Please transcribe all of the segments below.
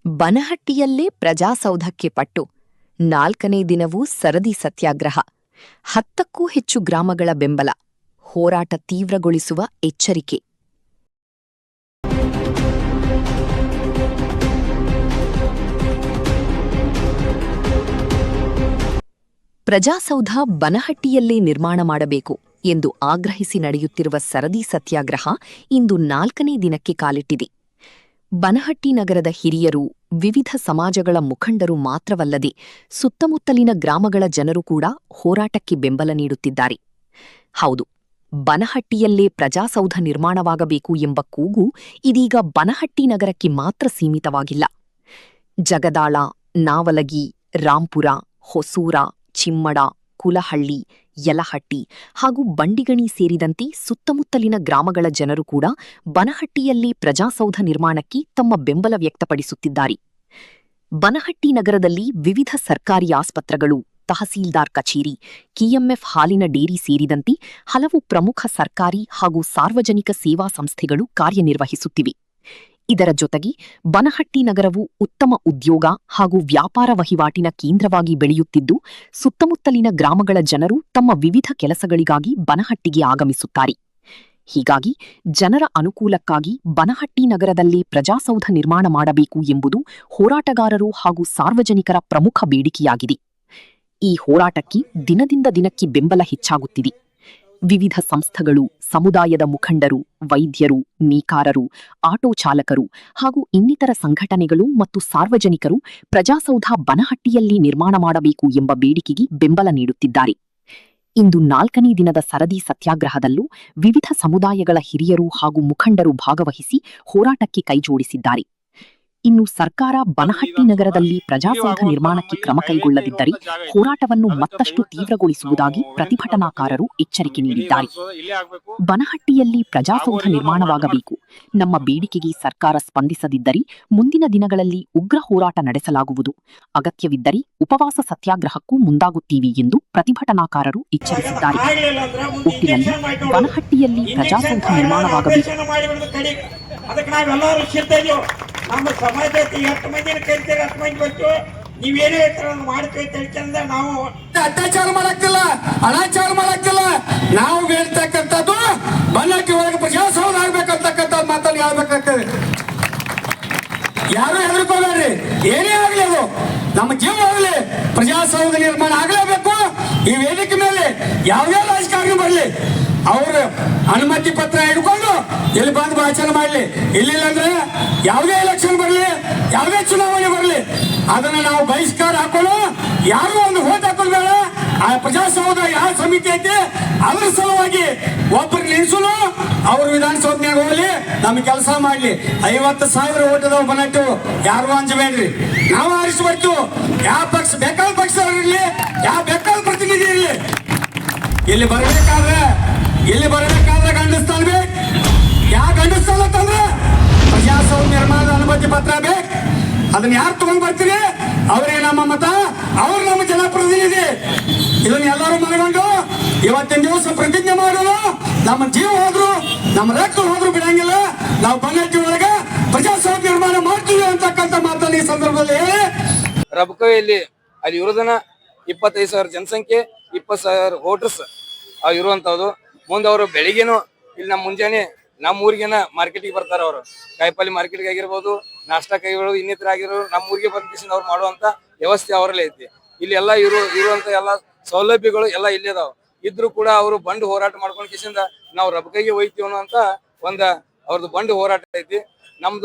ಬನಹಟ್ಟಿಯಲ್ಲೇ ಪ್ರಜಾಸೌಧಕ್ಕೆ ಪಟ್ಟು 4ನೇ ದಿನವೂ ಸರದಿ ಸತ್ಯಾಗ್ರಹ. 10ಕ್ಕೂ ಹೆಚ್ಚು ಗ್ರಾಮಗಳ ಬೆಂಬಲ. ಹೋರಾಟ ತೀವ್ರಗೊಳಿಸುವ ಎಚ್ಚರಿಕೆ. ಪ್ರಜಾಸೌಧ ಬನಹಟ್ಟಿಯಲ್ಲೇ ನಿರ್ಮಾಣ ಮಾಡಬೇಕು ಎಂದು ಆಗ್ರಹಿಸಿ ನಡೆಯುತ್ತಿರುವ ಸರದಿ ಸತ್ಯಾಗ್ರಹ ಇಂದು 4ನೇ ದಿನಕ್ಕೆ ಕಾಲಿಟ್ಟಿದೆ. ಬನಹಟ್ಟಿ ನಗರದ ಹಿರಿಯರು, ವಿವಿಧ ಸಮಾಜಗಳ ಮುಖಂಡರು ಮಾತ್ರವಲ್ಲದೆ ಸುತ್ತಮುತ್ತಲಿನ ಗ್ರಾಮಗಳ ಜನರು ಕೂಡ ಹೋರಾಟಕ್ಕೆ ಬೆಂಬಲ ನೀಡುತ್ತಿದ್ದಾರೆ. ಹೌದು, ಬನಹಟ್ಟಿಯಲ್ಲೇ ಪ್ರಜಾಸೌಧ ನಿರ್ಮಾಣವಾಗಬೇಕು ಎಂಬ ಕೂಗು ಇದೀಗ ಬನಹಟ್ಟಿ ನಗರಕ್ಕೆ ಮಾತ್ರ ಸೀಮಿತವಾಗಿಲ್ಲ. ಜಗದಾಳ, ನಾವಲಗಿ, ರಾಂಪುರ, ಹೊಸೂರ, ಚಿಮ್ಮಡ, ಕುಲಹಳ್ಳಿ, ಯಲಹಟ್ಟಿ ಹಾಗೂ ಬಂಡಿಗಣಿ ಸೇರಿದಂತೆ ಸುತ್ತಮುತ್ತಲಿನ ಗ್ರಾಮಗಳ ಜನರು ಕೂಡ ಬನಹಟ್ಟಿಯಲ್ಲಿ ಪ್ರಜಾಸೌಧ ನಿರ್ಮಾಣಕ್ಕೆ ತಮ್ಮ ಬೆಂಬಲ ವ್ಯಕ್ತಪಡಿಸುತ್ತಿದ್ದಾರೆ. ಬನಹಟ್ಟಿ ನಗರದಲ್ಲಿ ವಿವಿಧ ಸರ್ಕಾರಿ ಆಸ್ಪತ್ರೆಗಳು, ತಹಸೀಲ್ದಾರ್ ಕಚೇರಿ, ಕೆಎಂಎಫ್ ಹಾಲಿನ ಡೇರಿ ಸೇರಿದಂತೆ ಹಲವು ಪ್ರಮುಖ ಸರ್ಕಾರಿ ಹಾಗೂ ಸಾರ್ವಜನಿಕ ಸೇವಾ ಸಂಸ್ಥೆಗಳು ಕಾರ್ಯನಿರ್ವಹಿಸುತ್ತಿವೆ. ಇದರ ಜೊತೆಗೆ ಬನಹಟ್ಟಿ ನಗರವು ಉತ್ತಮ ಉದ್ಯೋಗ ಹಾಗೂ ವ್ಯಾಪಾರ ವಹಿವಾಟಿನ ಕೇಂದ್ರವಾಗಿ ಬೆಳೆಯುತ್ತಿದ್ದು, ಸುತ್ತಮುತ್ತಲಿನ ಗ್ರಾಮಗಳ ಜನರು ತಮ್ಮ ವಿವಿಧ ಕೆಲಸಗಳಿಗಾಗಿ ಬನಹಟ್ಟಿಗೆ ಆಗಮಿಸುತ್ತಾರೆ. ಹೀಗಾಗಿ ಜನರ ಅನುಕೂಲಕ್ಕಾಗಿ ಬನಹಟ್ಟಿ ನಗರದಲ್ಲಿ ಪ್ರಜಾಸೌಧ ನಿರ್ಮಾಣ ಮಾಡಬೇಕು ಎಂಬುದು ಹೋರಾಟಗಾರರು ಹಾಗೂ ಸಾರ್ವಜನಿಕರ ಪ್ರಮುಖ ಬೇಡಿಕೆಯಾಗಿದೆ. ಈ ಹೋರಾಟಕ್ಕೆ ದಿನದಿಂದ ದಿನಕ್ಕೆ ಬೆಂಬಲ ಹೆಚ್ಚಾಗುತ್ತಿದೆ. ವಿವಿಧ ಸಂಸ್ಥೆಗಳು, ಸಮುದಾಯದ ಮುಖಂಡರು, ವೈದ್ಯರು, ನೇಕಾರರು, ಆಟೋ ಚಾಲಕರು ಹಾಗೂ ಇನ್ನಿತರ ಸಂಘಟನೆಗಳು ಮತ್ತು ಸಾರ್ವಜನಿಕರು ಪ್ರಜಾಸೌಧ ಬನಹಟ್ಟಿಯಲ್ಲಿ ನಿರ್ಮಾಣ ಮಾಡಬೇಕು ಎಂಬ ಬೇಡಿಕೆಗೆ ಬೆಂಬಲ ನೀಡುತ್ತಿದ್ದಾರೆ. ಇಂದು 4ನೇ ದಿನದ ಸರದಿ ಸತ್ಯಾಗ್ರಹದಲ್ಲೂ ವಿವಿಧ ಸಮುದಾಯಗಳ ಹಿರಿಯರು ಹಾಗೂ ಮುಖಂಡರು ಭಾಗವಹಿಸಿ ಹೋರಾಟಕ್ಕೆ ಕೈಜೋಡಿಸಿದ್ದಾರೆ. ಇನ್ನು ಸರ್ಕಾರ ಬನಹಟ್ಟಿ ನಗರದಲ್ಲಿ ಪ್ರಜಾಸೌಧ ನಿರ್ಮಾಣಕ್ಕೆ ಕ್ರಮ ಕೈಗೊಳ್ಳದಿದ್ದರೆ ಹೋರಾಟವನ್ನು ಮತ್ತಷ್ಟು ತೀವ್ರಗೊಳಿಸುವುದಾಗಿ ಪ್ರತಿಭಟನಾಕಾರರು ಎಚ್ಚರಿಕೆ ನೀಡಿದ್ದಾರೆ. ಬನಹಟ್ಟಿಯಲ್ಲಿ ಪ್ರಜಾಸೌಧ ನಿರ್ಮಾಣವಾಗಬೇಕು. ನಮ್ಮ ಬೇಡಿಕೆಗೆ ಸರ್ಕಾರ ಸ್ಪಂದಿಸದಿದ್ದರೆ ಮುಂದಿನ ದಿನಗಳಲ್ಲಿ ಉಗ್ರ ಹೋರಾಟ ನಡೆಸಲಾಗುವುದು. ಅಗತ್ಯವಿದ್ದರೆ ಉಪವಾಸ ಸತ್ಯಾಗ್ರಹಕ್ಕೂ ಮುಂದಾಗುತ್ತೀವಿ ಎಂದು ಪ್ರತಿಭಟನಾಕಾರರು ಎಚ್ಚರಿಸಿದ್ದಾರೆ. ಒಟ್ಟಿನಲ್ಲಿ ಬನಹಟ್ಟಿಯಲ್ಲಿ ಪ್ರಜಾಸೌಧ ನಿರ್ಮಾಣವಾಗಬೇಕು. ನಮ್ಮ ಸಮಾಜಕ್ಕೆ ಎಷ್ಟು ಮಂದಿನ ಕರಿತೀರಿ ಅಷ್ಟು ಮಂದಿ ಗೊತ್ತು. ನೀವೇನೇ ಹೇಳ್ತಾರ ಮಾಡ್ಕೊಳ್ತಂದ ನಾವು ಅತ್ಯಾಚಾರ ಮಾಡಕ್ತಿಲ್ಲ, ಅನಾಚಾರ ಮಾಡಕ್ತಿಲ್ಲ. ನಾವು ಹೇಳ್ತಕ್ಕಂಥದ್ದು ಬನಹಟ್ಟಿ ಒಳಗೆ ಪ್ರಜಾಸೌಧ ಆಗ್ಬೇಕಂತಕ್ಕಂಥ ಮಾತಲ್ಲಿ ಹೇಳ್ಬೇಕಾಗ್ತದೆ. ಯಾರು ಹೆದರ್ಕೋಬೇಡ್ರಿ, ಏನೇ ಆಗಲಿ ಅದು ನಮ್ಮ ಜೀವ ಆಗಲಿ, ಪ್ರಜಾಸೌಧ ನಿರ್ಮಾಣ ಆಗಲೇಬೇಕು. ಈ ವೇದಿಕೆ ಮೇಲೆ ಯಾವುದೇ ರಾಜಕಾರಣಿ ಬರಲಿ, ಅವರು ಅನುಮತಿ ಪತ್ರ ಹಿಡ್ಕೊಂಡು ಇಲ್ಲಿ ಬಂದು ಭಾಷಣ ಮಾಡಲಿ. ಇಲ್ಲಿಲ್ಲ ಅಂದ್ರೆ ಯಾವುದೇ ಎಲೆಕ್ಷನ್ ಬರಲಿ, ಯಾವುದೇ ಚುನಾವಣೆ ಬರಲಿ, ಅದನ್ನ ನಾವು ಬಹಿಷ್ಕಾರ ಹಾಕೋಣ. ಯಾರು ಒಂದು ಹೋಟ್ ಹಾಕೋಬೇಡ. ಆ ಪ್ರಜಾಸೌಧ ಯಾವ ಸಮಿತಿ ಐತಿ ಅದ್ರ ಸಲುವಾಗಿ ಒಬ್ಬರು ನಿಲ್ಸಲು ಅವ್ರ ವಿಧಾನಸೌಧನ್ಯಾಗ ಹೋಗ್ಲಿ, ನಮ್ಗೆ ಕೆಲಸ ಮಾಡ್ಲಿ. 50,000 ಓಟದವ ಬನಟ್ಟು, ಯಾರು ಅಂಜಬೇಡ್ರಿ. ನಾವು ಆರಿಸ್ಬೇಕು. ಯಾವ ಪಕ್ಷ ಬೇಕಾದ ಪಕ್ಷ ಇರಲಿ, ಯಾವ ಬೇಕಾದ ಪ್ರತಿನಿಧಿ ಇರಲಿ, ಇಲ್ಲಿ ಬರಬೇಕಾದ್ರೆ ಗಂಡಸ್ಥಾನ ಬೇಕು. ಯಾವ ಗಂಡಸ್ಥಾನ ಅಂತಂದ್ರೆ ಪ್ರಜಾಸೌಧ ನಿರ್ಮಾಣದ ಅನುಮತಿ ಪತ್ರ ಬೇಕು. ಅದನ್ನ ಯಾರು ತಗೊಂಡ್ ಬರ್ತೀರಿ ಅವರಿಗೆ ನಮ್ಮ ಮತ, ಅವ್ರು ನಮ್ಮ ಜನಪ್ರತಿನಿಧಿ. ಇದನ್ನ ಎಲ್ಲರೂ ಮನಗೊಂಡು ಇವತ್ತಿನ ದಿವಸ ಪ್ರತಿಜ್ಞೆ ಮಾಡೋದು. ನಮ್ಮ ಜೀವ ಹೋದ್ರು, ನಮ್ಮ ರಕ್ತ ಹೋದ್ರು ಬಿಡಂಗಿಲ್ಲ. ನಾವು ಬನಹಟ್ಟಿ ಒಳಗೆ ಪ್ರಜಾಸೌಧ ನಿರ್ಮಾಣ ಮಾಡ್ತೀವಿ ಅಂತಕ್ಕಂಥ ಮಾತನ್ನು ಈ ಸಂದರ್ಭದಲ್ಲಿ ಹೇಳಿ, ರಬಕವಿಯಲ್ಲಿ ಅಲ್ಲಿ ಇರೋದನ್ನ 25,000 ಜನಸಂಖ್ಯೆ, 20,000 ವೋಟರ್ಸ್ ಇರುವಂತದ್ದು. ಮುಂದೆ ಅವರು ಬೆಳಿಗ್ಗೆನು ಇಲ್ಲಿ ಮುಂಜಾನೆ ನಮ್ಮ ಊರಿಗೆನ ಮಾರ್ಕೆಟಿಗೆ ಬರ್ತಾರ. ಅವರು ಕಾಯಿಪಲ್ಲೆ ಮಾರ್ಕೆಟ್ಗೆ ಆಗಿರ್ಬೋದು, ನಾಷ್ಟಾ ಕೈಗಳು ಇನ್ನಿತರ ಆಗಿರೋ ನಮ್ಮ ಊರಿಗೆ ಬಂದಿಸಿಂದ ಅವ್ರು ಮಾಡುವಂತ ವ್ಯವಸ್ಥೆ ಅವರಲ್ಲಿ ಐತಿ. ಇಲ್ಲಿ ಎಲ್ಲ ಇರುವಂತ ಎಲ್ಲ ಸೌಲಭ್ಯಗಳು ಎಲ್ಲ ಇಲ್ಲಿ ಅದಾವ. ಇದ್ರು ಕೂಡ ಅವರು ಬಂಡು ಹೋರಾಟ ಮಾಡ್ಕೊಂಡು ಕಿಸಿಂದ ನಾವು ರಬಕೈಗೆ ಒಯ್ತೀವಿ ಅನ್ನೋ ಅವ್ರದ್ದು ಬಂಡು ಹೋರಾಟ ಐತಿ.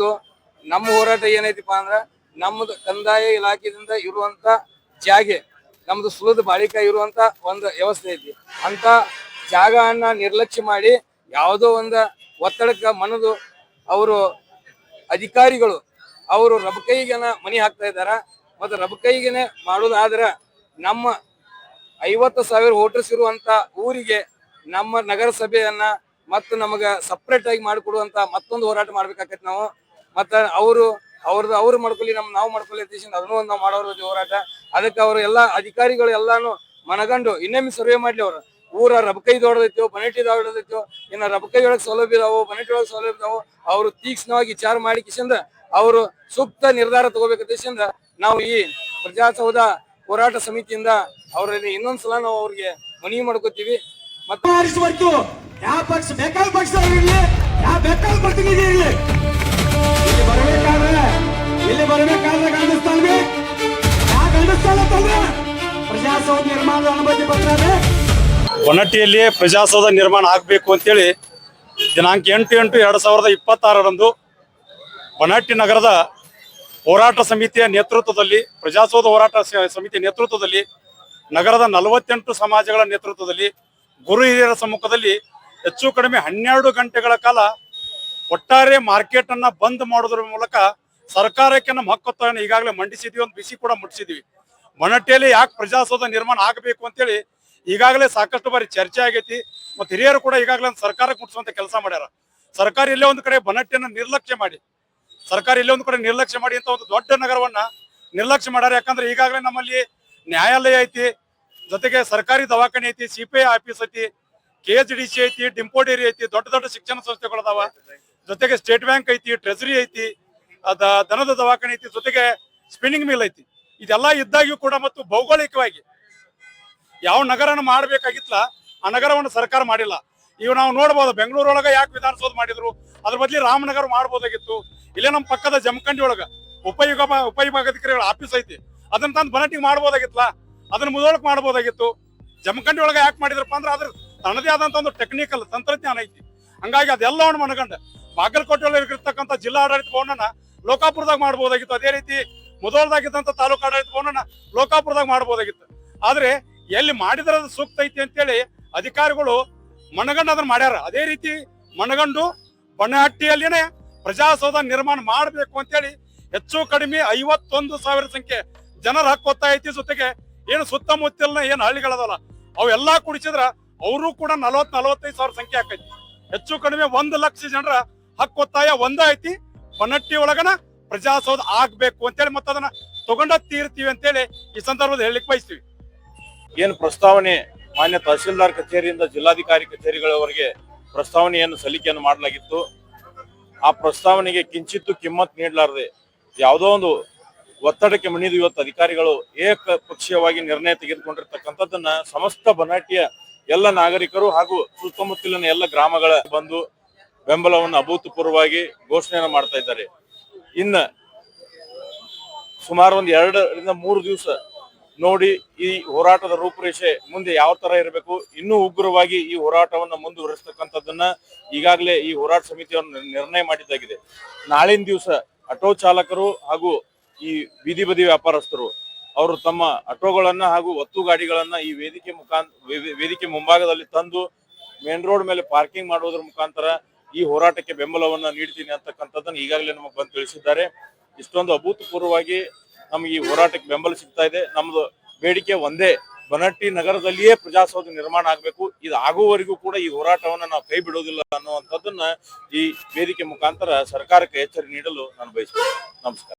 ನಮ್ಮ ಹೋರಾಟ ಏನೈತಿಪ್ಪ ಅಂದ್ರ ನಮ್ದು ಕಂದಾಯ ಇಲಾಖೆಯಿಂದ ಇರುವಂತ ಜಾಗೆ, ನಮ್ದು ಸುಲದ ಬಾಳಿಕೆ ಇರುವಂತ ಒಂದು ವ್ಯವಸ್ಥೆ ಐತಿ. ಅಂತ ಜಾಗವನ್ನ ನಿರ್ಲಕ್ಷ್ಯ ಮಾಡಿ ಯಾವುದೋ ಒಂದು ಒತ್ತಡಕ್ಕೆ ಮನದು ಅವರು ಅಧಿಕಾರಿಗಳು ಅವರು ರಬಕೈಗೆನ ಮನಿ ಹಾಕ್ತಾ ಇದ್ದಾರ. ಮತ್ತು ರಬಕೈಗೆನೆ ಮಾಡೋದಾದ್ರೆ ನಮ್ಮ 50,000 ವೋಟರ್ಸ್ ಇರುವಂತ ಊರಿಗೆ ನಮ್ಮ ನಗರಸಭೆಯನ್ನ ಮತ್ತು ನಮಗ ಸಪ್ರೇಟ್ ಆಗಿ ಮಾಡಿಕೊಡುವಂತ ಮತ್ತೊಂದು ಹೋರಾಟ ಮಾಡ್ಬೇಕಾಗತ್ತೆ ನಾವು. ಮತ್ತ ಅವ್ರು ಮಾಡ್ಕೊಳ್ಳಿ, ನಾವು ಮಾಡ್ಕೊಳ್ಳಿ ಅದನ್ನು ಒಂದು ನಾವು ಮಾಡೋರ ಹೋರಾಟ. ಅದಕ್ಕೆ ಅವರು ಎಲ್ಲಾ ಅಧಿಕಾರಿಗಳು ಎಲ್ಲಾನು ಮನಗಂಡು ಇನ್ನೊಮ್ಮೆ ಸರ್ವೆ ಮಾಡ್ಲಿ. ಅವರು ಊರ ರಬಕೈ ದೊಡ್ಡದೈತೋ, ಬನಹಟ್ಟಿ ದೊಡ್ಡದೈತೋ, ಇನ್ನು ರಬಕೈ ಒಳಗೆ ಸೌಲಭ್ಯ ಇದಾವು, ಬನಹಟ್ಟಿ ಒಳಗೆ ಸೌಲಭ್ಯ ಇದಾವು, ಅವರು ತೀಕ್ಷ್ಣವಾಗಿ ವಿಚಾರ ಮಾಡಿ ಕಿಸಿಂದ ಅವರು ಸೂಕ್ತ ನಿರ್ಧಾರ ತಗೋಬೇಕಂತ ನಾವು ಈ ಪ್ರಜಾಸೌಧ ಹೋರಾಟ ಸಮಿತಿಯಿಂದ ಅವರಲ್ಲಿ ಇನ್ನೊಂದ್ಸಲ ನಾವು ಅವ್ರಿಗೆ ಮನವಿ ಮಾಡ್ಕೋತೀವಿ. ಮತ್ತೆ ಆರಿಸಬೇಕು, ಯಾವ ಪಕ್ಷ ಬೇಕಾದ ಪಕ್ಷದವ್ರು ಇರ್ಲಿ, ಯಾವ ಬೇಕಾದ ಪ್ರತಿನಿಧಿ ಇರ್ಲಿ, ಇಲ್ಲಿ ಬರಬೇಕಾದ್ರೆ ಗಂಡಸ್ಥಾನ ಯಾವ ಗಂಡಸ್ಥಾನ ತಂದ್ರೆ ಪ್ರಜಾಸೌಧ ನಿರ್ಮಾಣದ ಅನುಮತಿ ಪತ್ರ ಬನಹಟ್ಟಿಯಲ್ಲಿ ಪ್ರಜಾಸೌಧ ನಿರ್ಮಾಣ ಆಗಬೇಕು ಅಂತೇಳಿ ದಿನಾಂಕ 8/8/2026 ಬನಹಟ್ಟಿ ನಗರದ ಹೋರಾಟ ಸಮಿತಿಯ ನೇತೃತ್ವದಲ್ಲಿ, ಪ್ರಜಾಸೌಧ ಹೋರಾಟ ಸಮಿತಿಯ ನೇತೃತ್ವದಲ್ಲಿ, ನಗರದ 48 ಸಮಾಜಗಳ ನೇತೃತ್ವದಲ್ಲಿ, ಗುರು ಹಿರಿಯರ ಸಮ್ಮುಖದಲ್ಲಿ ಹೆಚ್ಚು ಕಡಿಮೆ 12 ಗಂಟೆಗಳ ಕಾಲ ಒಟ್ಟಾರೆ ಮಾರ್ಕೆಟ್ ಅನ್ನ ಬಂದ್ ಮಾಡೋದ್ರ ಮೂಲಕ ಸರ್ಕಾರಕ್ಕೆ ನಮ್ಮ ಹಕ್ಕೊತ್ತಾಯವನ್ನು ಈಗಾಗಲೇ ಮಂಡಿಸಿದ್ವಿ, ಒಂದು ಬಿಸಿ ಕೂಡ ಮುಟ್ಟಿಸಿದ್ವಿ. ಬನಹಟ್ಟಿಯಲ್ಲಿ ಯಾಕೆ ಪ್ರಜಾಸೌಧ ನಿರ್ಮಾಣ ಆಗಬೇಕು ಅಂತೇಳಿ ಈಗಾಗಲೇ ಸಾಕಷ್ಟು ಬಾರಿ ಚರ್ಚೆ ಆಗೈತಿ. ಮತ್ತೆ ಹಿರಿಯರು ಕೂಡ ಈಗಾಗಲೇ ಸರ್ಕಾರಕ್ಕೆ ಮುಟ್ಟಿಸುವಂತ ಕೆಲಸ ಮಾಡ್ಯಾರ. ಸರ್ಕಾರ ಇಲ್ಲೇ ಒಂದು ಕಡೆ ಬನಹಟ್ಟಿಯನ್ನ ನಿರ್ಲಕ್ಷ್ಯ ಮಾಡಿ, ಅಂತ ಒಂದು ದೊಡ್ಡ ನಗರವನ್ನ ನಿರ್ಲಕ್ಷ್ಯ ಮಾಡ್ಯಾರ. ಯಾಕಂದ್ರೆ ಈಗಾಗಲೇ ನಮ್ಮಲ್ಲಿ ನ್ಯಾಯಾಲಯ ಐತಿ, ಜೊತೆಗೆ ಸರ್ಕಾರಿ ದವಾಖಾನೆ ಐತಿ, CPI ಆಫೀಸ್ ಐತಿ, KHDC ಐತಿ, ಡಿಂಪೋ ಡೇರಿ ಐತಿ, ದೊಡ್ಡ ದೊಡ್ಡ ಶಿಕ್ಷಣ ಸಂಸ್ಥೆಗಳದಾವ, ಜೊತೆಗೆ ಸ್ಟೇಟ್ ಬ್ಯಾಂಕ್ ಐತಿ, ಟ್ರೆಜರಿ ಐತಿ, ದನದ ದವಾಖಾನೆ ಐತಿ, ಜೊತೆಗೆ ಸ್ಪಿನ್ನಿಂಗ್ ಮಿಲ್ ಐತಿ. ಇದೆಲ್ಲ ಇದ್ದಾಗ್ಯೂ ಕೂಡ ಮತ್ತು ಭೌಗೋಳಿಕವಾಗಿ ಯಾವ ನಗರನ ಮಾಡ್ಬೇಕಾಗಿತ್ತಲ್ಲ ಆ ನಗರವನ್ನು ಸರ್ಕಾರ ಮಾಡಿಲ್ಲ. ಇವು ನಾವು ನೋಡ್ಬೋದು, ಬೆಂಗಳೂರೊಳಗ ಯಾಕೆ ಮಾಡಿದ್ರು, ಅದ್ರ ಬದಲಿ ರಾಮನಗರ ಮಾಡ್ಬೋದಾಗಿತ್ತು. ಇಲ್ಲೇ ನಮ್ಮ ಪಕ್ಕದ ಜಮಖಂಡಿ ಒಳಗ ಉಪವಿಭಾಗಾಧಿಕಾರಿಗಳ ಆಫೀಸ್ ಐತಿ, ಅದನ್ನ ತಂದು ಬನಹಟ್ಟಿಗೆ ಮಾಡ್ಬೋದಾಗಿತ್ತಲ್ಲ, ಅದನ್ನ ಮುದೋಳಕ್ ಮಾಡ್ಬೋದಾಗಿತ್ತು. ಜಮಖಂಡಿ ಒಳಗ ಯಾಕೆ ಮಾಡಿದ್ರಪ್ಪ ಅಂದ್ರೆ ಅದ್ರ ತನ್ನದೇ ಆದಂತ ಒಂದು ಟೆಕ್ನಿಕಲ್ ತಂತ್ರಜ್ಞಾನ ಐತಿ. ಹಂಗಾಗಿ ಅದೆಲ್ಲವನ್ನು ಮನಗಂಡ ಬಾಗಲಕೋಟೆ ಒಳಗೆ ಇರ್ತಕ್ಕಂಥ ಜಿಲ್ಲಾ ಆಡಳಿತ ಭವನನ ಲೋಕಾಪುರದಾಗ ಮಾಡ್ಬೋದಾಗಿತ್ತು. ಅದೇ ರೀತಿ ಮುದೋಳದಾಗಿದ್ದಂತ ತಾಲೂಕು ಆಡಳಿತ ಭವನನ ಲೋಕಾಪುರದಾಗ ಮಾಡ್ಬೋದಾಗಿತ್ತು. ಆದ್ರೆ ಎಲ್ಲಿ ಮಾಡಿದ್ರ ಸೂಕ್ತ ಐತಿ ಅಂತೇಳಿ ಅಧಿಕಾರಿಗಳು ಮನಗಂಡು ಅದನ್ನ ಮಾಡ್ಯಾರ. ಅದೇ ರೀತಿ ಮನಗಂಡು ಬನಹಟ್ಟಿಯಲ್ಲಿನೇ ಪ್ರಜಾಸೌಧ ನಿರ್ಮಾಣ ಮಾಡಬೇಕು ಅಂತೇಳಿ ಹೆಚ್ಚು ಕಡಿಮೆ 51,000 ಸಂಖ್ಯೆ ಜನರ ಹಕ್ಕು ಒತ್ತಾಯ ಐತಿ. ಜೊತೆಗೆ ಏನು ಸುತ್ತಮುತ್ತಲಿನ ಏನು ಹಳ್ಳಿಗಳದಲ್ಲ ಅವೆಲ್ಲಾ ಕುಡಿಸಿದ್ರ ಅವರು ಕೂಡ 40-45,000 ಸಂಖ್ಯೆ ಆಕೈತಿ. ಹೆಚ್ಚು ಕಡಿಮೆ 1 ಲಕ್ಷ ಜನರ ಹಕ್ಕು ಒತ್ತಾಯ ಒಂದೇ ಐತಿ. ಬನಹಟ್ಟಿ ಒಳಗನ ಪ್ರಜಾಸೌಧ ಆಗ್ಬೇಕು ಅಂತೇಳಿ ಮತ್ತೆ ಅದನ್ನ ತಗೊಂಡ ತೀರ್ತೀವಿ ಅಂತೇಳಿ ಈ ಸಂದರ್ಭದಲ್ಲಿ ಹೇಳಲಿಕ್ಕೆ ಬಯಸ್ತೀವಿ. ಏನು ಪ್ರಸ್ತಾವನೆ ಮಾನ್ಯ ತಹಸೀಲ್ದಾರ್ ಕಚೇರಿಯಿಂದ ಜಿಲ್ಲಾಧಿಕಾರಿ ಕಚೇರಿಗಳವರೆಗೆ ಪ್ರಸ್ತಾವನೆಯನ್ನು ಸಲ್ಲಿಕೆಯನ್ನು ಮಾಡಲಾಗಿತ್ತು. ಆ ಪ್ರಸ್ತಾವನೆಗೆ ಕಿಂಚಿತ್ತು ಕಿಮ್ಮತ್ ನೀಡಲಾರದೆ ಯಾವುದೋ ಒಂದು ಒತ್ತಡಕ್ಕೆ ಮಣಿದು ಇವತ್ತು ಅಧಿಕಾರಿಗಳು ಏಕಪಕ್ಷೀಯವಾಗಿ ನಿರ್ಣಯ ತೆಗೆದುಕೊಂಡಿರ್ತಕ್ಕಂಥದ್ದನ್ನ ಸಮಸ್ತ ಬನಹಟ್ಟಿಯ ಎಲ್ಲ ನಾಗರಿಕರು ಹಾಗೂ ಸುತ್ತಮುತ್ತಲಿನ ಎಲ್ಲ ಗ್ರಾಮಗಳ ಬಂದು ಬೆಂಬಲವನ್ನು ಅಭೂತಪೂರ್ವವಾಗಿ ಘೋಷಣೆಯನ್ನು ಮಾಡ್ತಾ ಇದ್ದಾರೆ. ಇನ್ನ ಸುಮಾರು ಒಂದು 2-3 ದಿವಸ ನೋಡಿ ಈ ಹೋರಾಟದ ರೂಪುರೇಷೆ ಮುಂದೆ ಯಾವ ತರ ಇರಬೇಕು, ಇನ್ನೂ ಉಗ್ರವಾಗಿ ಈ ಹೋರಾಟವನ್ನು ಮುಂದುವರಿಸತಕ್ಕಂಥದ್ದನ್ನ ಈಗಾಗಲೇ ಈ ಹೋರಾಟ ಸಮಿತಿಯನ್ನು ನಿರ್ಣಯ ಮಾಡಿದ್ದಾಗಿದೆ. ನಾಳಿನ ದಿವಸ ಆಟೋ ಚಾಲಕರು ಹಾಗೂ ಈ ಬೀದಿ ಬದಿ ವ್ಯಾಪಾರಸ್ಥರು ಅವರು ತಮ್ಮ ಆಟೋಗಳನ್ನ ಹಾಗೂ ಒತ್ತು ಗಾಡಿಗಳನ್ನ ಈ ವೇದಿಕೆ ಮುಂಭಾಗದಲ್ಲಿ ತಂದು ಮೇನ್ ರೋಡ್ ಮೇಲೆ ಪಾರ್ಕಿಂಗ್ ಮಾಡೋದ್ರ ಮುಖಾಂತರ ಈ ಹೋರಾಟಕ್ಕೆ ಬೆಂಬಲವನ್ನ ನೀಡ್ತೀನಿ ಅಂತಕ್ಕಂಥದ್ದನ್ನು ಈಗಾಗಲೇ ನಮಗೆ ಬಂದು ತಿಳಿಸಿದ್ದಾರೆ. ಇಷ್ಟೊಂದು ಅಭೂತಪೂರ್ವವಾಗಿ ನಮ್ಗೆ ಈ ಹೋರಾಟಕ್ಕೆ ಬೆಂಬಲ ಸಿಗ್ತಾ ಇದೆ. ನಮ್ದು ಬೇಡಿಕೆ ಒಂದೇ, ಬನಹಟ್ಟಿ ನಗರದಲ್ಲಿಯೇ ಪ್ರಜಾಸೌಧ ನಿರ್ಮಾಣ ಆಗಬೇಕು. ಇದು ಆಗುವವರೆಗೂ ಕೂಡ ಈ ಹೋರಾಟವನ್ನ ನಾವು ಕೈ ಬಿಡೋದಿಲ್ಲ ಅನ್ನುವಂಥದ್ದನ್ನ ಈ ವೇದಿಕೆ ಮುಖಾಂತರ ಸರ್ಕಾರಕ್ಕೆ ಎಚ್ಚರಿಕೆ ನೀಡಲು ನಾನು ಬಯಸ್ತೇನೆ. ನಮಸ್ಕಾರ.